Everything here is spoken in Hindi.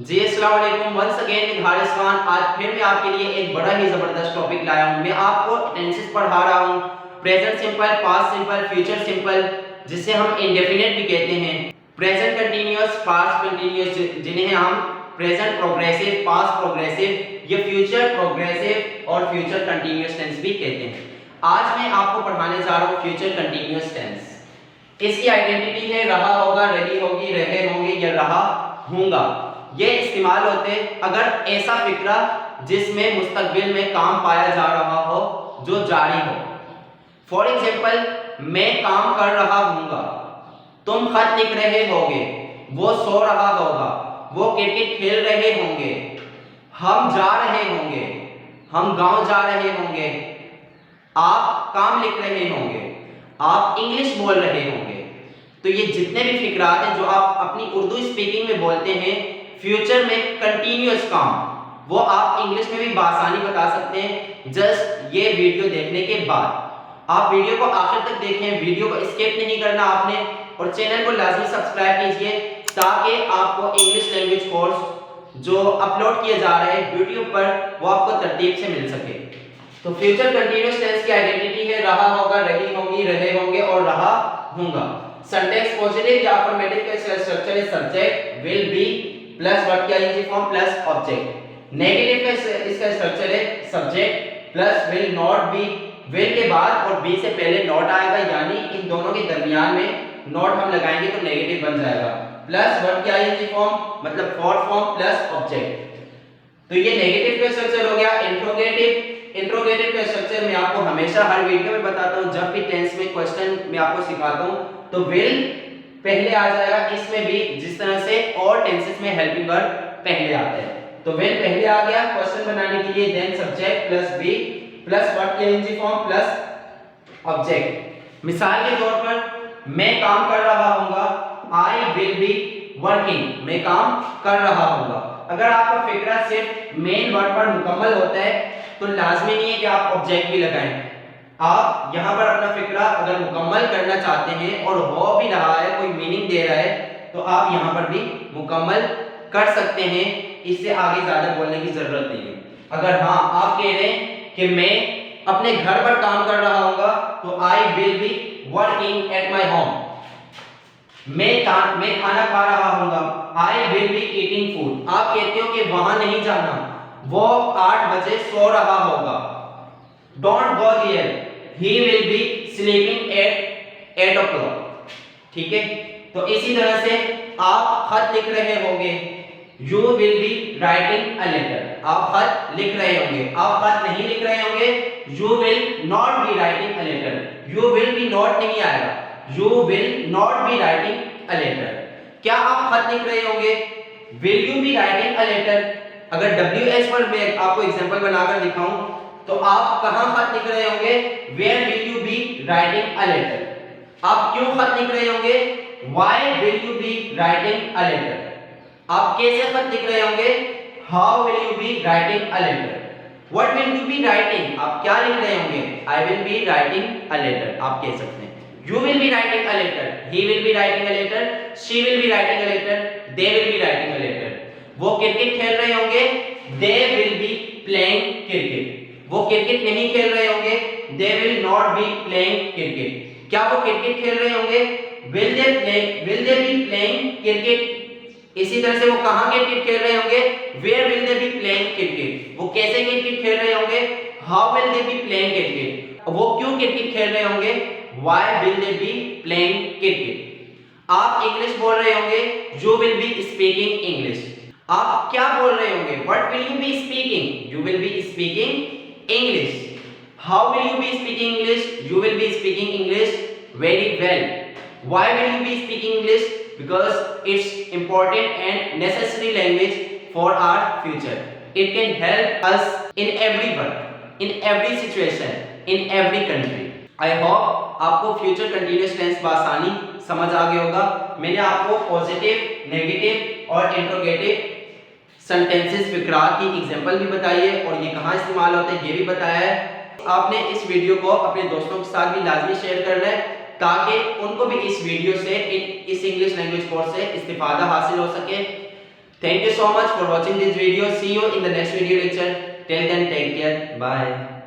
जी अस्सलाम वालेकुम once again with Haris Khan. आज फिर मैं आपके लिए एक बड़ा ही ज़बरदस्त टॉपिक लाया हूँ। मैं आपको टेंसेस पढ़ा रहा हूँ, present simple, past simple, future simple, जिसे हम इंडेफिनिट भी कहते हैं, प्रेजेंट कंटिन्यूअस, पास्ट कंटिन्यूअस, जिन्हें हम प्रेजेंट प्रोग्रेसिव, पास्ट प्रोग्रेसिव, या फ्यूचर प्रोग्रेसिव और फ्यूचर कंटिन्यूअस टेंस भी कहते हैं। आज मैं आपको पढ़ाने जा रहा हूँ फ्यूचर कंटिन्यूअस टेंस। इसकी आइडेंटिटी है रहा होगा, रही होगी, रहे होंगे या रहा होगा। ये इस्तेमाल होते अगर ऐसा फिक्रा जिसमें मुस्तकबिल में काम पाया जा रहा हो, जो जारी हो। फॉर एग्जाम्पल, मैं काम कर रहा हूँगा, तुम खत लिख रहे होगे, वो सो रहा होगा, वो क्रिकेट खेल रहे होंगे, हम जा रहे होंगे, हम गांव जा रहे होंगे, आप काम लिख रहे होंगे, आप इंग्लिश बोल रहे होंगे। तो ये जितने भी फिक्रात हैं जो आप अपनी उर्दू स्पीकिंग में बोलते हैं, फ्यूचर में कंटिन्यूअस काम, वो आप इंग्लिश में भी बासानी बता सकते हैं जस्ट ये वीडियो देखने के बाद। आप वीडियो को आखिर तक देखें, वीडियो को स्किप नहीं करना आपने, और चैनल को लाजमी सब्सक्राइब कीजिए ताकि आपको इंग्लिश लैंग्वेज कोर्स जो अपलोड किए जा रहे हैं यूट्यूब पर, वो आपको तरतीब से मिल सके। तो फ्यूचर कंटिन्यूअस टेंस की आइडेंटिटी है रहा होगा, रही होंगी, रहे होंगे और रहा होगा। सिंटैक्स पॉजिटिव या अफर्मेटिव का स्ट्रक्चर है subject, will be plus verb की ING form plus object. Negative का इसका स्ट्रक्चर है subject plus will not be, will के बाद और बी से पहले नॉट आएगा, यानी इन दोनों के दरमियान में नॉट हम लगाएंगे तो नेगेटिव बन जाएगा, प्लस वर्ब की आईएनजी फॉर्म मतलब फॉर फॉर्म प्लस ऑब्जेक्ट। तो ये नेगेटिव का स्ट्रक्चर हो गया। इंट्रोगेटिव का स्ट्रक्चर मैं आपको हमेशा हर वीडियो में बताता हूं, जब भी टेंस में क्वेश्चन मैं आपको सिखाता हूं तो विल पहले आ जाएगा, इसमें भी जिस तरह से और टेंसेस में हेल्पिंग वर्ब पहले आते हैं। तो विल पहले आ गया क्वेश्चन बनाने के लिए, then subject plus be plus verb की आईएनजी फॉर्म प्लस ऑब्जेक्ट। मिसाल के तौर पर मैं काम कर रहा हूंगा, आई विल बी वर्किंग, मैं काम कर रहा हूंगा। अगर आपका फिक्रा सिर्फ मेन वर्ड पर मुकम्मल होता है तो लाजमी नहीं है कि आप ऑब्जेक्ट भी लगाएं। आप यहां पर अपना फिक्रा अगर मुकम्मल करना चाहते हैं और हो भी रहा है, कोई मीनिंग दे रहा है, तो आप यहां पर भी मुकम्मल कर सकते हैं। इससे आगे ज्यादा बोलने की जरूरत नहीं है। अगर हाँ आप कह रहे हैं कि मैं अपने घर पर काम कर रहा हूंगा तो I will be working at my home, मैं खाना खा रहा हूंगा, I will be eating food. आप कहते हो कि वहां नहीं जाना, वो 8 बजे सो रहा होगा, don't go there, he will be sleeping at 8 o'clock। ठीक है, तो इसी तरह से आप खत लिख रहे होंगे, you will be writing a letter, आप खत लिख रहे होंगे। आप खत नहीं लिख रहे होंगे, you will not be writing a letter, you will be not नहीं आएगा, you will not be writing a letter. क्या आप खत लिख रहे होंगे, will you be writing a letter. अगर WH पर मैं आपको एग्जांपल बनाकर दिखाऊं तो आप कहां खत लिख रहे होंगे, where will you be writing a letter. आप क्यों खत लिख रहे होंगे, why will you be writing a letter. आप कैसे खत लिख रहे होंगे, how will you be writing a letter. What will you be writing, आप क्या लिख रहे होंगे, I will be writing a letter आप कह सकते हैं। You will be writing a letter, he will be writing a letter, she will be writing a letter, they will be writing a letter। वो क्रिकेट खेल रहे होंगे, they will be playing cricket। वो क्रिकेट नहीं खेल रहे होंगे, they will not be playing cricket। क्या वो क्रिकेट खेल रहे होंगे, will they be playing cricket। इसी तरह से वो कहां क्रिकेट खेल रहे होंगे, where will they be playing cricket। वो कैसे क्रिकेट खेल रहे होंगे, how will they be playing cricket। वो क्यों क्रिकेट खेल रहे होंगे, why will they be playing cricket। आप इंग्लिश बोल रहे होंगे, you will be speaking English। आप क्या बोल रहे होंगे, what will you be speaking, you will be speaking English। how will you be speaking English, you will be speaking English very well। why will you be speaking English, because it's important and necessary language for our future। it can help us in every work, in every situation, in every country। I hope आपको फ्यूचर कंटिन्यूअस टेंस बासानी समझ आ गया होगा। मैंने आपको पॉजिटिव, नेगेटिव और इंट्रोगेटिव सेंटेंसेस फिक्रात की एग्जांपल भी बताई है और ये कहाँ इस्तेमाल होते हैं ये भी बताया है। आपने इस वीडियो को अपने दोस्तों के साथ भी लाजमी शेयर करना है ताकि उनको भी इस वीडियो से, इस इंग्लिश लैंग्वेज कोर्स से इस्तिफादा हासिल हो सके। Thank you so much for watching this video. See you in the next video lecture. Till then, take care. Bye.